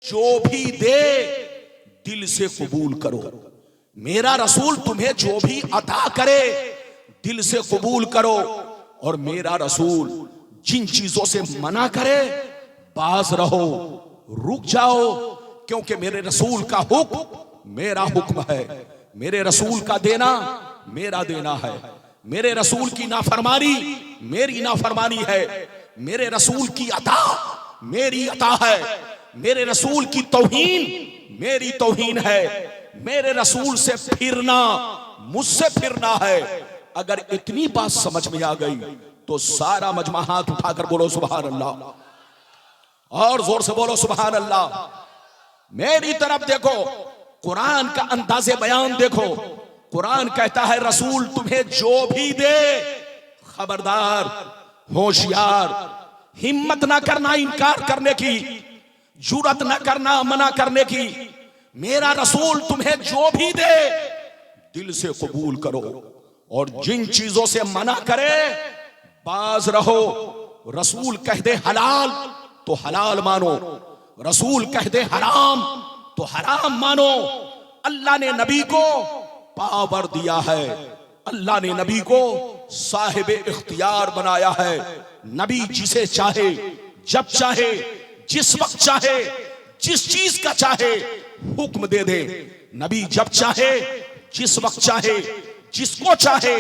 जो भी दे दिल से कबूल करो। मेरा रसूल तुम्हें जो भी अता करे दिल से कबूल करो, और मेरा रसूल जिन चीजों से मना करे बाज रहो, रुक जाओ, क्योंकि मेरे रसूल का हुक्म मेरा हुक्म है, मेरे रसूल का देना मेरा देना है, मेरे रसूल की नाफरमानी मेरी नाफरमानी है, मेरे रसूल की अता मेरी अता है, मेरे रसूल की तौहीन मेरी तौहीन है, मेरे रसूल से फिरना मुझसे फिरना है। अगर इतनी बात समझ में आ गई तो सारा मजमा हाथ उठाकर बोलो सुभान अल्लाह, और जोर से बोलो सुभान अल्लाह। मेरी तरफ देखो, कुरान का अंदाज़े बयान देखो। कुरान कहता है रसूल तुम्हें जो भी दे, खबरदार, होशियार, हिम्मत ना करना इनकार करने की, जुरत ना करना मना करने की। मेरा रसूल तुम्हें जो भी दे दिल से कबूल करो, और जिन चीजों से मना करे बाज रहो। रसूल कह दे हलाल तो हलाल मानो, रसूल कह दे हराम तो हराम मानो। अल्लाह ने नबी को पावर दिया है, अल्लाह ने नबी को साहिब इख्तियार बनाया है। नबी जिसे चाहे, जब चाहे, जिस वक्त चाहे, जिस चीज का चाहे हुक्म दे दे। नबी जब चाहे, जिस वक्त चाहे, जिसको चाहे,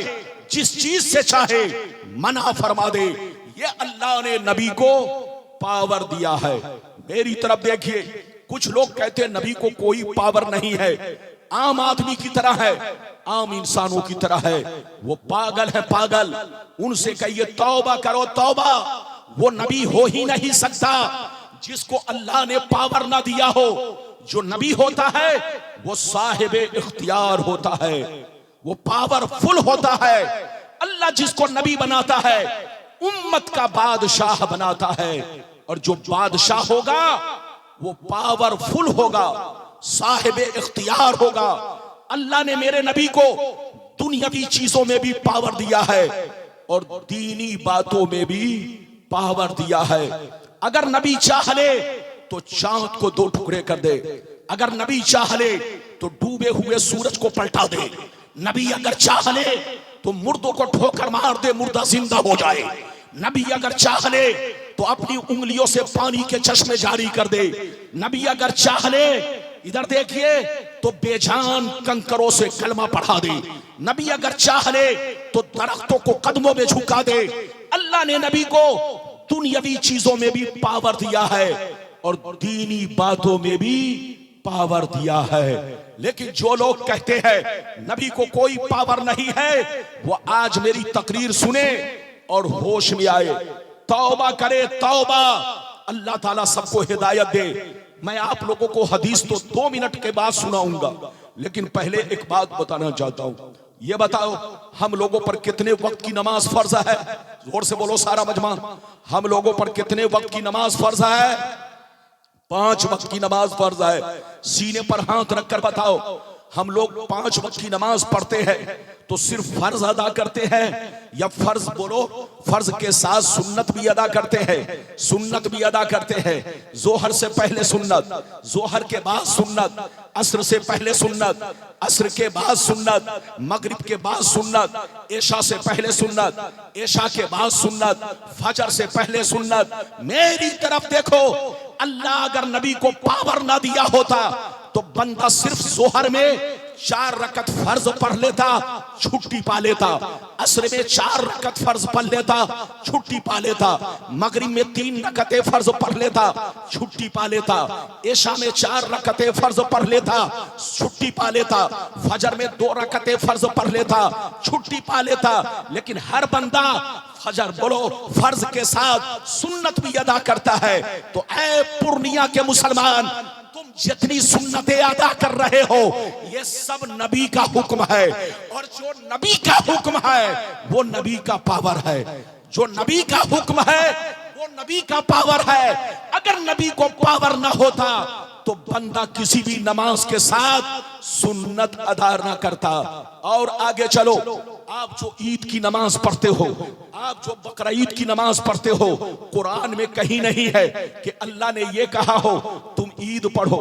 जिस चीज से चाहे मना फरमा दे। ये अल्लाह ने नबी को पावर दिया है। मेरी तरफ देखिए, कुछ लोग कहते हैं नबी को कोई पावर नहीं है, आम आदमी की तरह है, आम इंसानों की तरह है, वो पागल है पागल। उनसे कहिए तौबा करो तौबा, वो नबी हो ही नहीं सकता जिसको अल्लाह ने पावर ना दिया हो। जो नबी होता है वो साहिब इख्तियार होता है, वो पावरफुल होता है। अल्लाह जिसको नबी बनाता है उम्मत का बादशाह बनाता है, और जो बादशाह होगा वो पावरफुल होगा, साहिब इख्तियार होगा। अल्लाह ने मेरे नबी को दुनियावी चीजों में भी पावर दिया है और दीनी बातों में भी पावर दिया है। अगर नबी चाह ले तो चांद को दो टुकड़े कर दे, अगर नबी चाह ले तो डूबे हुए सूरज को पलटा दे, नबी अगर चाह ले तो मुर्दों को ठोकर मार दे, मुर्दा जिंदा हो जाए। नबी अगर चाह ले तो अपनी उंगलियों से पानी के चश्मे जारी कर दे। नबी अगर चाह ले, इधर देखिए, तो बेजान कंकरों से कलमा पढ़ा दे। नबी अगर चाह ले तो दरख्तों को कदमों में झुका दे। अल्लाह ने नबी को दुनियावी चीजों में भी पावर दिया है और दीनी बातों में भी पावर दिया है। लेकिन जो लोग कहते हैं नबी को कोई पावर नहीं है, वो आज मेरी तकरीर सुने और होश में आए, तौबा करे तौबा। अल्लाह ताला सबको हिदायत दे। मैं आप लोगों को हदीस तो 2 मिनट के बाद सुनाऊंगा, लेकिन पहले एक बात बताना चाहता हूं। ये बताओ हम लोगों पर कितने वक्त की नमाज फर्ज है? जोर से बोलो सारा मजमा, हम लोगों पर कितने वक्त की नमाज फर्ज है? 5 वक्त की नमाज फर्ज है। सीने पर हाथ रखकर बताओ, हम लोग 5 वक्त की नमाज पढ़ते हैं तो सिर्फ फर्ज अदा करते हैं, या फर्ज बोलो फर्ज के साथ सुन्नत भी अदा करते हैं? सुन्नत भी अदा करते हैं। जोहर से पहले सुन्नत, जोहर के बाद सुन्नत, असर से पहले सुन्नत, असर के बाद सुन्नत, मगरिब के बाद सुन्नत, ऐशा से पहले सुन्नत, ऐशा के बाद सुन्नत, फजर से पहले सुन्नत। मेरी तरफ देखो, अल्लाह अगर नबी को पावर ना दिया होता तो बंदा सिर्फ जोहर में 4 रकत फर्ज पढ़ लेता, छुट्टी पा लेता। असर में 4 रकत फर्ज पढ़ लेता, छुट्टी पा लेता। मगरिब में 3 रकतें फर्ज पढ़ लेता, छुट्टी पा लेता। ऐशा में 4 रकतें फर्ज पढ़ लेता, छुट्टी पा लेता। फजर में 2 रकतें फर्ज पढ़ लेता, छुट्टी पा लेता। लेकिन हर बंदा फजर बोलो फर्ज के साथ सुन्नत भी अदा करता है। तो ऐ पूर्णिया के मुसलमान, तुम जितनी सुन्नतें अदा कर रहे हो ये सब नबी का हुक्म है, और जो नबी का हुक्म है वो नबी का पावर है। जो नबी का हुक्म है वो नबी का पावर है। अगर नबी को पावर ना होता तो बंदा किसी भी नमाज के साथ सुन्नत अदा ना करता। और आगे चलो, आप जो ईद की नमाज पढ़ते हो, आप जो बकरा ईद की नमाज पढ़ते हो, कुरान में कहीं नहीं है कि अल्लाह ने ये कहा हो तुम ईद पढ़ो,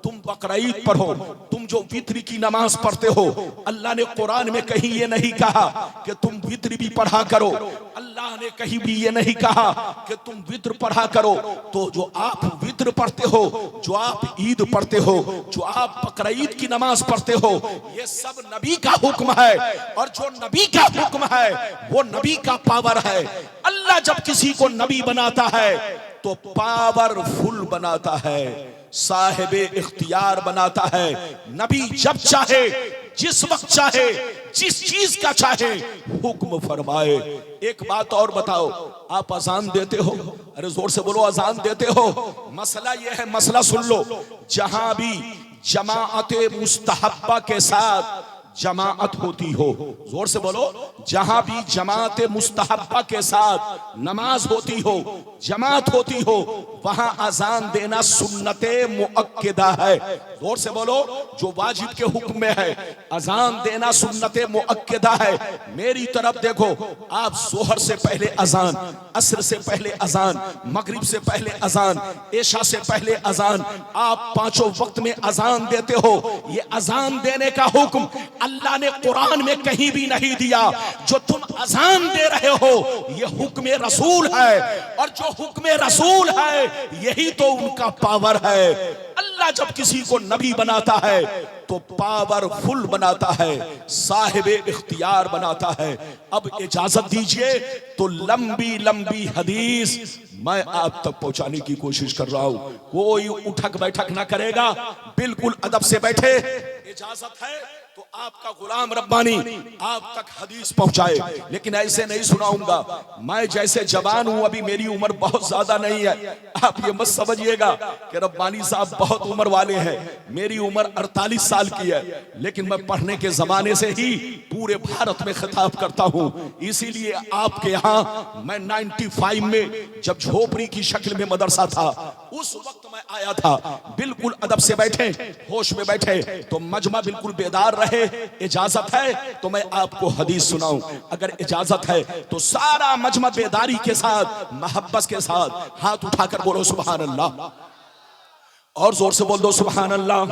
तुम बकरीद पढ़ो, तुम जो वित्र की नमाज पढ़ते हो, अल्लाह ने कुरान में कहीं ये नहीं कहा कि तुम वित्र भी पढ़ा करो, अल्लाह ने कहीं भी ये नहीं कहा कि तुम वित्र पढ़ा करो। तो जो आप वित्र पढ़ते हो, जो आप ईद पढ़ते हो, जो आप बकरीद की नमाज पढ़ते हो, ये सब नबी का हुक्म है, और जो नबी का हुक्म है वो नबी का पावर है। अल्लाह जब किसी को नबी बनाता है तो पावरफुल बनाता है, साहिबे इख्तियार बनाता है। नबी जब चाहे, जिस वक्त चाहे, जिस चीज का चाहे हुक्म फरमाए। एक बात और बताओ, आप अजान देते हो? अरे जोर से बोलो, अजान देते हो? मसला यह है, मसला सुन लो, जहां भी जमाअते मुस्तहब्बा के साथ जमाअत होती हो, जोर से बोलो, जहां भी जमाअत मुस्तहब्बा के साथ नमाज होती हो, जमात होती हो, वहां अजान देना सुन्नते मुअक्किदा है। जोर से बोलो, जो वाजिब के हुक्म में है अजान देना सुन्नते मुअक्किदा है। मेरी तरफ देखो, आप जोहर से पहले अजान, असर से पहले अजान, मगरिब से पहले अजान, इशा से पहले अजान, आप पांचों वक्त में अजान देते हो। ये अजान देने का हुक्म अल्लाह ने कुरान में कहीं भी नहीं दिया। जो तुम अजान दे रहे हो ये हुक्म रसूल है, और जो हुक्म रसूल है यही तो उनका पावर है। अल्लाह जब किसी को नबी बनाता है तो पावरफुल बनाता है, साहिबे इख्तियार बनाता है। अब इजाजत दीजिए तो लंबी लंबी हदीस मैं आप तक पहुंचाने की कोशिश कर रहा हूं। कोई उठक बैठक ना करेगा, बिल्कुल अदब से बैठे। इजाजत है तो आपका गुलाम रब्बानी आप तक हदीस पहुंचाए, लेकिन ऐसे नहीं सुनाऊंगा। मैं जैसे जवान हूं, अभी मेरी उम्र बहुत ज्यादा नहीं है, आप ये मत समझिएगा कि रब्बानी साहब बहुत उम्र वाले हैं। मेरी उम्र 48 साल की है, लेकिन मैं पढ़ने के जमाने से ही पूरे भारत में खिताब करता हूं। इसीलिए आपके यहाँ मैं 95 में जब झोपड़ी की शक्ल में मदरसा था, उस वक्त मैं आया था। बिल्कुल अदब से बैठे, होश में बैठे, तो मजमा बिल्कुल बेदार रहे। इजाजत है तो मैं आपको हदीस सुनाऊं, अगर इजाजत है तो सारा मजमा बेदारी के साथ, मोहब्बत के साथ हाथ उठाकर बोलो सुभान अल्लाह, और जोर से बोल दो सुभान अल्लाह,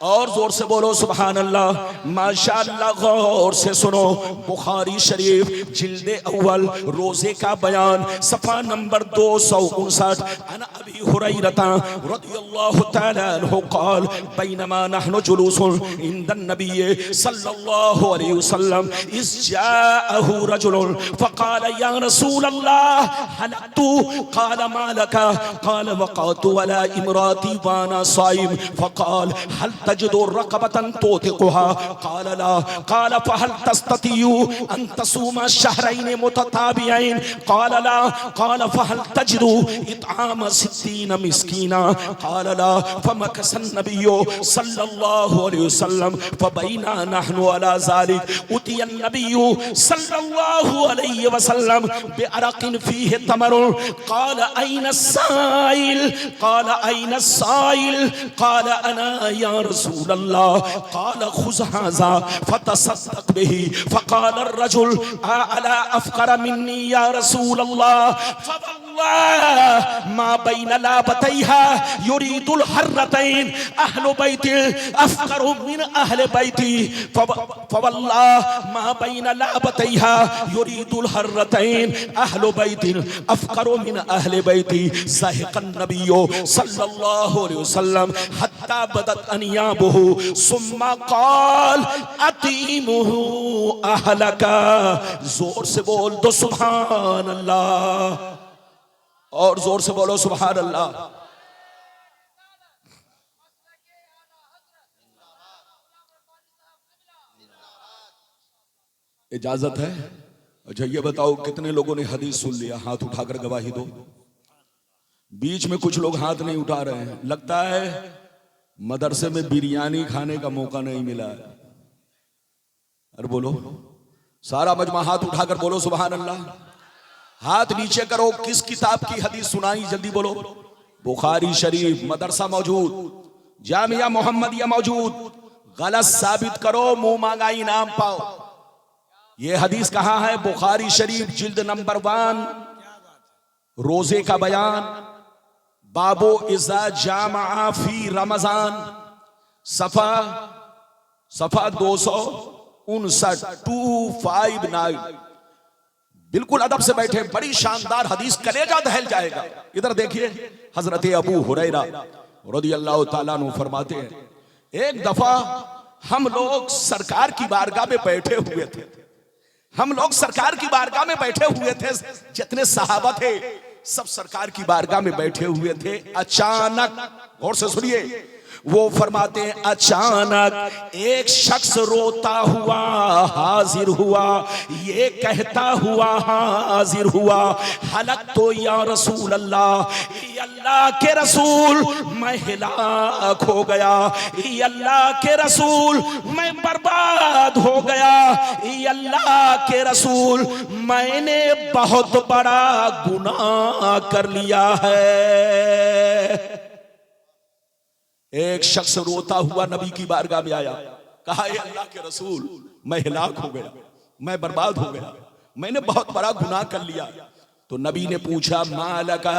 और जोर से बोलो सुभान अल्लाह। माशाअल्लाह, गौर से सुनो, बुखारी शरीफ जिल्दे अव्वल रोजे का बयान, सफा नंबर 259। अन अबी हुरैरा रदियल्लाहु तआला अन्हु क़ाल बैनमा नहनु जुलूसुन इंदन नबी सल्लल्लाहु अलैहि वसल्लम इज़ जाअहु रजुलुन फ़क़ाल या रसूल अल्लाह हलकतु क़ाल मा लका क़ाल वक़अतु अला इमराती वाना साइम फ़क़ाल हल तजदु रक़बतन तुतिक़ुहा क़ाल ला क़ाल फ़हल तस्ततियु अन तसूमा शहरैन मुतताबियैन क़ाल ला क़ाल फ़हल तजदु इत्आम 60 मिस्कीना क़ाल ला फ़मकस नबिय्यु सल्लल्लाहु अलैहि वसल्लम फ़बैना नहनु अला ज़ालिक उतिय नबिय्यु सल्लल्लाहु अलैहि वसल्लम बिअरक़िन फ़ीहि तमरुन क़ाल अयन अस्साइल क़ाल अयन अस्साइल क़ाल अना या रसूल अल्लाह क़ाल खुज़ हाज़ा फ़तसद्दक़ बिही फ़क़ाल अर्रजुल अला अफ़क़र मिन्नी या रसूल अल्लाह फ़वल्लाहि मा बैन लाबतैहा युरीदुल हर्रतैन अहलु बैति अफ़क़रु मिन अहलि बैति फ़वल्लाहि मा बैन लाबतैहा युरीदुल हर्रतैन अहलु बैति अफ़क़रु मिन अहलि बैति ज़ाहिक़न नबिय्यु सल्लल्लाहु अलैहि वसल्लम हत्ता बदत अनियाबुहु सुम्मा क़ाल अतीमुहु अहलका। जोर से बोल दो सुभान अल्लाह, और जोर से बोलो सुभान अल्लाह। इजाजत है? अच्छा ये बताओ कितने लोगों ने हदीस सुन लिया? हाथ उठाकर गवाही दो। बीच में कुछ लोग हाथ नहीं उठा रहे हैं, लगता है मदरसे में बिरयानी खाने का मौका नहीं मिला है। अरे बोलो, सारा मजमा हाथ उठाकर बोलो सुभान अल्लाह। हाथ नीचे करो। किस किताब की हदीस सुनाई? जल्दी बोलो। बुखारी शरीफ, मदरसा मौजूद, जामिया मोहम्मदिया मौजूद। गलत साबित करो, मुंह मांगा इनाम पाओ। ये हदीस कहाँ है? बुखारी शरीफ जिल्द नंबर 1 रोजे का बयान बाबो इज़ा जामा फी रमजान, सफा 259, 259। बिल्कुल अदब से बैठे, बड़ी शानदार हदीस, कलेजा दहल जाएगा। इधर देखिए, हजरत अबू हुरैरा रदियल्लाहु ताला अन्हु फरमाते हैं, एक दफा हम लोग सरकार की बारगाह में बैठे हुए थे। हम लोग सरकार की बारगाह में बैठे हुए थे, जितने सहाबा थे सब सरकार की बारगाह में बैठे हुए थे। अचानक, गौर से सुनिए, वो फरमाते हैं अचानक एक शख्स रोता हुआ हाजिर हुआ, ये कहता हुआ हाजिर हुआ, हलक तो या रसूल अल्लाह, अल्लाह के रसूल मैं हिलाक हो गया, अल्लाह के रसूल मैं बर्बाद हो गया, अल्लाह के रसूल मैंने बहुत बड़ा गुनाह कर लिया है। एक शख्स रोता हुआ नबी की बारगाह में आया, कहा ये अल्लाह के रसूल मैं हिलाक हो गया, मैं बर्बाद हो गया, मैंने बहुत बड़ा गुनाह कर लिया। तो नबी ने पूछा मालका,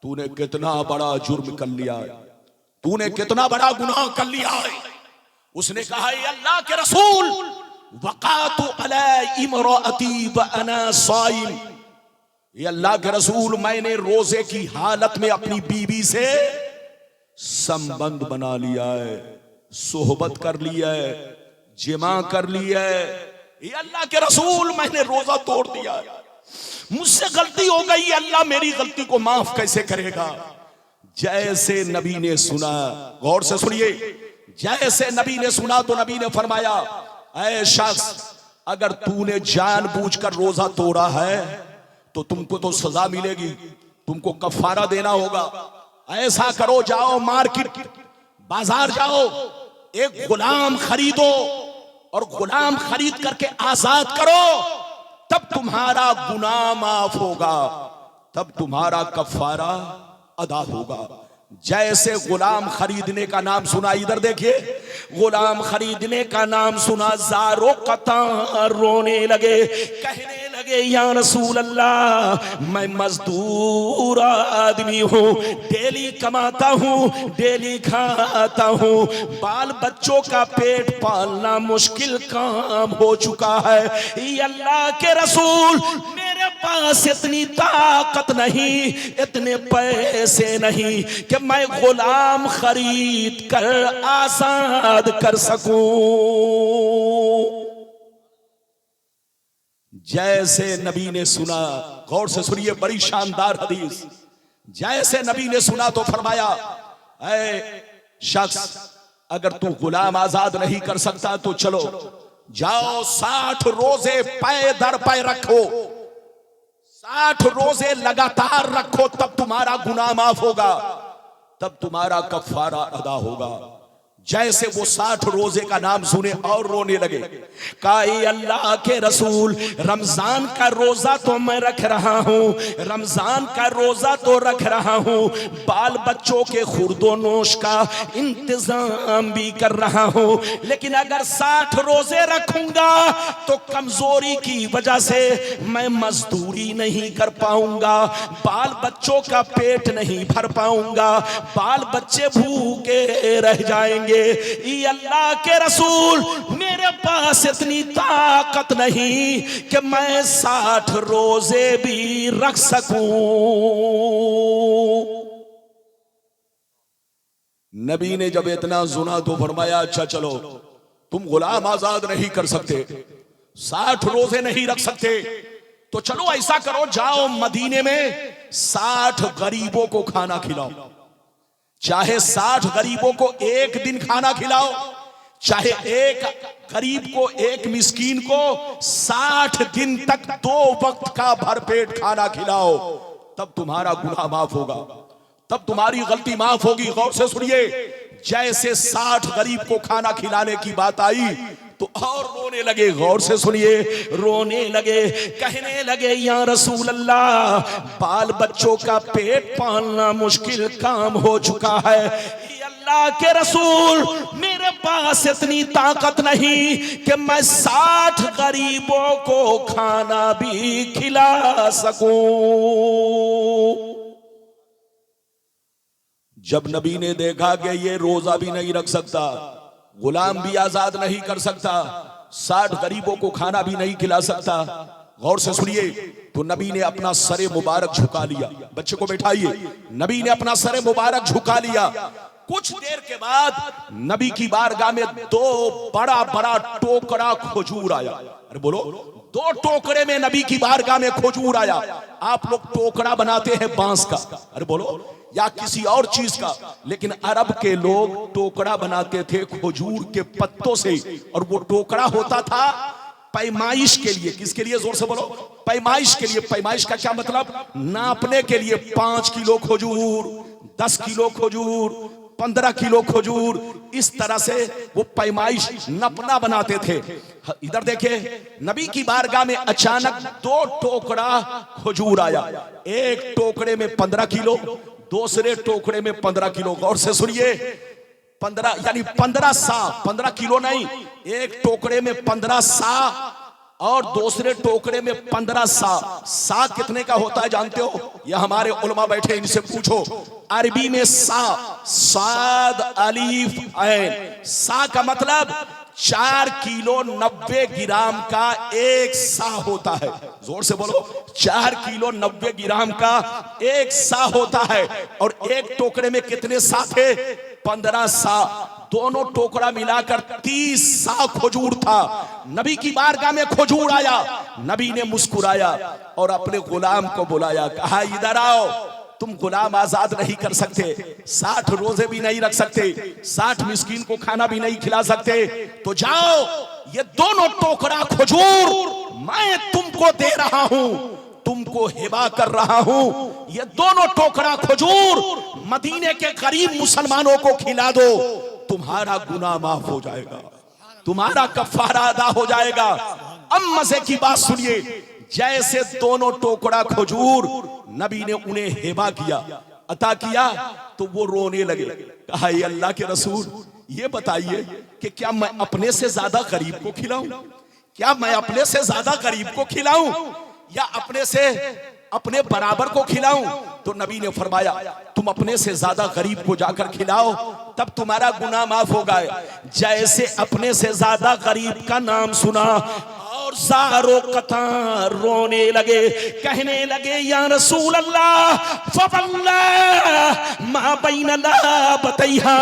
तूने कितना बड़ा जुर्म कर लिया, तूने कितना बड़ा गुनाह कर लिया है? उसने कहा ये अल्लाह के रसूल वक़ातु अला इमराअती व अना साइम, ये अल्लाह के रसूल मैंने रोजे की हालत में अपनी बीवी से संबंध बना लिया है, सोहबत कर लिया है, जिमा कर लिया है। ये अल्लाह के रसूल मैंने रोजा तोड़ दिया है, मुझसे गलती हो गई, अल्लाह मेरी गलती को माफ कैसे करेगा? जैसे नबी ने सुना, गौर से सुनिए, जैसे नबी ने सुना तो नबी ने फरमाया, ऐ शख्स अगर तूने जानबूझकर रोजा तोड़ा है तो तुमको तो सजा मिलेगी, तुमको कफारा देना होगा। ऐसा करो, जाओ मार्केट बाजार जाओ, एक गुलाम खरीदो और गुलाम खरीद करके आजाद करो, तब तुम्हारा गुनाह माफ होगा, तब तुम्हारा कफारा अदा होगा। जैसे गुलाम खरीदने का नाम सुना, इधर देखिए, गुलाम खरीदने का नाम सुना, ज़ारो कतार रोने लगे, कहने लगे या रसूल अल्लाह मैं मजदूर आदमी हूँ, डेली कमाता हूँ, डेली खाता हूँ, बाल बच्चों का पेट पालना मुश्किल काम हो चुका है, ये अल्लाह के रसूल मेरे पास इतनी ताकत नहीं, इतने पैसे नहीं कि मैं गुलाम खरीद कर आजाद कर सकूं। जैसे नबी ने सुना, गौर से सुनिए, बड़ी शानदार हदीस, जैसे नबी ने सुना तो फरमाया, ऐ शख्स अगर तू गुलाम आजाद नहीं कर सकता तो चलो जाओ 60 रोजे पै दर पै रखो, 60 रोजे लगातार रखो, तब तुम्हारा गुनाह माफ होगा, तब तुम्हारा कफारा अदा होगा। जैसे वो 60 रोजे का नाम सुने और रोने लगे, कहा अल्लाह के रसूल रमजान का रोजा तो मैं रख रहा हूँ, रमजान का रोजा तो रख रहा हूँ, बाल बच्चों के खुर्दो नोश का इंतजाम भी कर रहा हूँ, लेकिन अगर 60 रोजे रखूंगा तो कमजोरी की वजह से मैं मजदूरी नहीं कर पाऊंगा, बाल बच्चों का पेट नहीं भर पाऊंगा, बाल बच्चे भूखे रह जाएंगे। ये अल्लाह के रसूल मेरे पास इतनी ताकत नहीं कि मैं 60 रोजे भी रख सकूं। नबी ने जब इतना सुना तो फरमाया, अच्छा चलो, तुम गुलाम आजाद नहीं कर सकते, 60 रोजे नहीं रख सकते, तो चलो ऐसा करो, जाओ मदीने में 60 गरीबों को खाना खिलाओ, चाहे 60 गरीबों को एक दिन खाना खिलाओ, चाहे एक गरीब को, एक मिस्कीन को 60 दिन तक 2 वक्त का भरपेट खाना खिलाओ, तब तुम्हारा गुनाह माफ होगा, तब तुम्हारी गलती माफ होगी। गौर से सुनिए, जैसे 60 गरीब को खाना खिलाने की बात आई तो और रोने लगे, गौर से सुनिए, रोने लगे, कहने लगे या रसूल अल्लाह बाल बच्चों का पेट पालना मुश्किल काम हो चुका है, अल्लाह के रसूल मेरे पास इतनी ताकत नहीं कि मैं 60 गरीबों को खाना भी खिला सकूं। जब नबी ने देखा कि ये रोजा भी नहीं रख सकता, गुलाम भी आजाद नहीं कर सकता, 60 गरीबों को खाना भी नहीं खिला सकता, गौर से सुनिए, तो नबी ने अपना सरे मुबारक झुका लिया। बच्चे को बैठाइए। नबी ने अपना सरे मुबारक झुका लिया। कुछ देर के बाद नबी की बारगाह में 2 बड़ा बड़ा टोकरा खजूर आया। अरे बोलो, 2 टोकरे में नबी की बारगाह में खजूर आया। आप लोग टोकरा बनाते हैं बांस का, अरे बोलो, या किसी और चीज का, लेकिन अरब के लोग टोकरा बनाते थे खजूर के पत्तों से, और वो टोकरा होता था पैमाइश के लिए। किसके लिए? जोर से बोलो, पैमाइश के लिए। पैमाइश का क्या मतलब? नापने के लिए। 5 किलो खजूर, 10 किलो खजूर, 15 किलो खजूर, इस तरह से वो पैमाइश नपना बनाते थे। इधर देखे, नबी की बारगाह में अचानक 2 टोकरा खजूर आया। एक टोकरे में 15 किलो, दूसरे टोकरे में 15 किलो। गौर से सुनिए, 15 यानी 15 सा, 15 किलो नहीं, एक टोकरे में 15 सा और दूसरे टोकरे में 15 सा। सा कितने का होता है जानते हो? ये हमारे उलमा बैठे, इनसे पूछो। अरबी में सा, साद अलीफ ऐन, सा का मतलब 4 किलो 90 ग्राम का एक सा होता है। जोर से बोलो, 4 किलो 90 ग्राम का एक सा होता है। और एक टोकरे में कितने सा थे? 15 सा। दोनों टोकरा मिलाकर 30 सा खजूर था। नबी की बारगाह में खजूर आया। नबी ने मुस्कुराया और अपने गुलाम को बुलाया, कहा इधर आओ, तुम गुलाम आजाद नहीं कर सकते, 60 रोजे भी नहीं रख सकते, 60 मिस्कीन को खाना भी नहीं खिला सकते, तो जाओ, ये दोनों टोकरा खजूर मैं तुमको दे रहा हूं, तुमको हिबा कर रहा हूं। ये दोनों टोकरा खजूर मदीने के गरीब मुसलमानों को खिला दो, तुम्हारा गुनाह माफ हो जाएगा, तुम्हारा कफारा अदा हो जाएगा। अब मजे की बात सुनिए, जैसे दोनों टोकरा खजूर नबी ने उन्हें हिबा किया, अता किया, तो वो रोने लगे। कहा, ये अल्लाह के रसूल, ये बताइए कि क्या मैं अपने से ज्यादा गरीब को खिलाऊं? क्या मैं अपने से ज्यादा गरीब को खिलाऊं या अपने से अपने बराबर को खिलाऊं? तो नबी ने फरमाया, तुम अपने से ज्यादा गरीब को जाकर खिलाओ, तब तुम्हारा गुनाह माफ होगा। जैसे अपने से ज्यादा गरीब का नाम सुना और सारो कतार रोने लगे, कहने लगे, या रसूल अल्लाह, फवल्लाह मा बैन लाबतैहा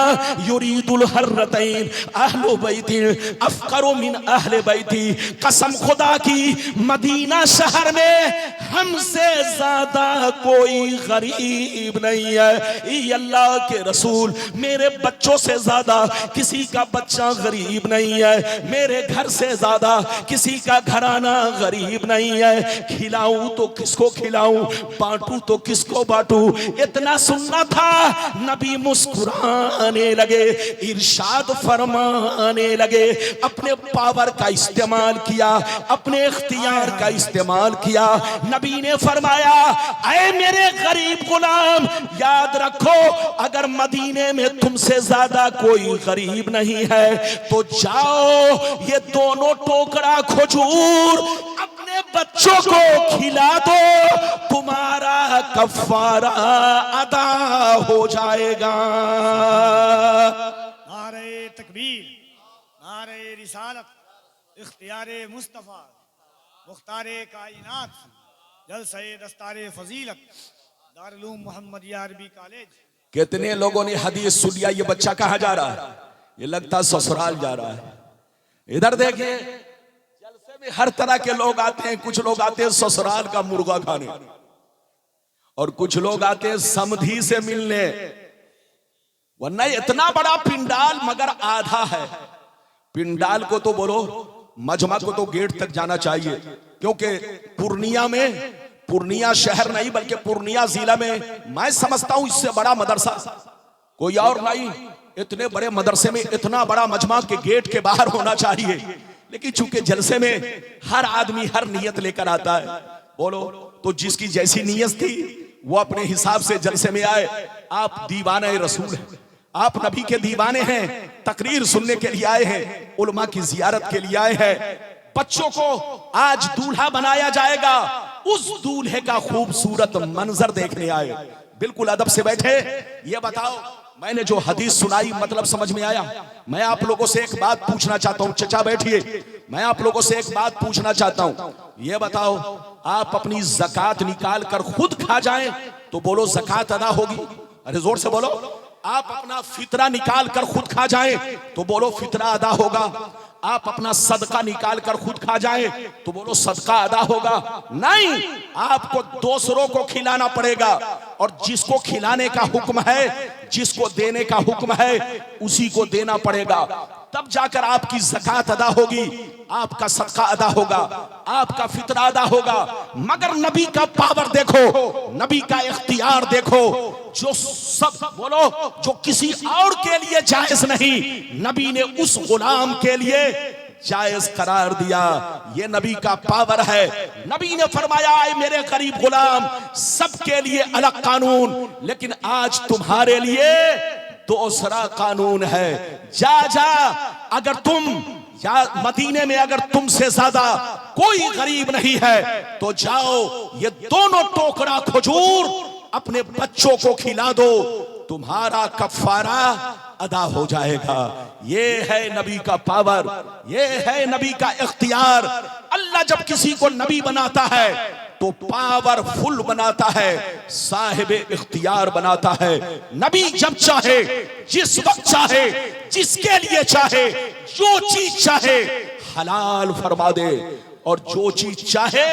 युरीदुल हर्रतैन अहलु बैती अफकरु मिन अहले बैती। कसम खुदा की, मदीना शहर में हमसे ज्यादा कोई गरीब नहीं है। ये अल्लाह के रसूल, मेरे बच्चों से ज्यादा किसी का बच्चा गरीब नहीं है, मेरे घर से ज्यादा किसी का घराना गरीब नहीं है। खिलाऊं तो किसको खिलाऊं, बांटूं तो किसको बांटूं? इतना सुनना था, नबी मुस्कुराने लगे, इरशाद फरमाने लगे, अपने पावर का इस्तेमाल किया, अपने इख्तियार का इस्तेमाल किया। नबी ने फरमाया, ऐ मेरे गरीब गुलाम, याद रखो, अगर मदीने में तुमसे ज्यादा कोई गरीब नहीं है तो जाओ, ये दोनों टोकरा खजूर अपने बच्चों को खिला दो, तुम्हारा कफारा अदा हो जाएगा। नारे तकबीर, नारे रिसालत, इख्तियारे मुस्तफा, मुख्तारे कायनात, जलसे दस्तारे फजीलत, दारुल उलूम मोहम्मदिया अरबी कॉलेज। कितने लोगों ने हदीस सुन लिया, ये बच्चा कहाँ जा रहा है? ये लगता ससुराल जा रहा है। इधर देखिए, जलसे में हर तरह के लोग आते हैं। कुछ लोग आते हैं ससुराल का मुर्गा खाने, और कुछ लोग आते हैं समधी से मिलने। वरना इतना बड़ा पिंडाल मगर आधा है। पिंडाल को तो बोलो, मजमा को तो गेट तक जाना चाहिए, क्योंकि पूर्णिया में, पूर्णिया शहर नहीं बल्कि पूर्णिया जिला में मैं समझता हूं इससे बड़ा मदरसा कोई और नहीं। इतने बड़े मदरसे में इतना बड़ा मजमा के गेट के बाहर होना चाहिए, लेकिन चूंकि जलसे में हर आदमी हर नियत लेकर आता है, बोलो, तो जिसकी जैसी नियत थी वो अपने हिसाब से जलसे में आए। आप दीवाने रसूल हैं, आप नबी के दीवाने हैं, तकरीर सुनने के लिए आए हैं, उलमा की जियारत के लिए आए हैं। बच्चों को आज दूल्हा बनाया जाएगा, उस दूल्हे का खूबसूरत मंजर देखने आए। बिल्कुल अदब से बैठे। ये बताओ, मैंने जो हदीस सुनाई मतलब समझ में आया? मैं आप लोगों से एक बात पूछना चाहता हूं। चचा बैठिए, मैं आप लोगों से एक बात पूछना चाहता हूं। ये बताओ, आप अपनी ज़कात निकाल कर खुद खा जाएं तो बोलो ज़कात अदा होगी? अरे जोर से बोलो। आप अपना फितरा निकाल कर खुद खा जाएं तो बोलो फितरा अदा होगा। आप अपना सदका निकाल कर खुद खा जाएं तो बोलो सदका अदा होगा। नहीं, आपको दूसरों को खिलाना पड़ेगा, और जिसको खिलाने का हुक्म है, जिसको देने का हुक्म है, उसी को देना पड़ेगा। तब जाकर आपकी ज़कात अदा होगी, आपका सदका अदा होगा, आपका फितरा अदा होगा। मगर नबी का पावर देखो, नबी का इख्तियार देखो, जो सब बोलो जो किसी और के लिए जायज नहीं, नबी ने उस गुलाम के लिए जायज करार दिया। ये नबी का पावर है। नबी ने फरमाया, ऐ मेरे गरीब गुलाम, सबके लिए अलग कानून, लेकिन आज तुम्हारे लिए दूसरा कानून है। जा जा, अगर तुम या मदीने में अगर तुमसे ज्यादा कोई गरीब नहीं है तो जाओ, ये दोनों टोकरा खजूर अपने बच्चों को खिला दो, तुम्हारा कफारा अदा हो जाएगा। ये है नबी का पावर, ये है नबी का इख्तियार। अल्लाह जब किसी को नबी बनाता है तो पावरफुल बनाता है, साहिब इख्तियार बनाता है। नबी जब चाहे, जिस वक्त चाहे, जिसके लिए चाहे, जो चीज चाहे हलाल फरमा दे, और जो चीज चाहे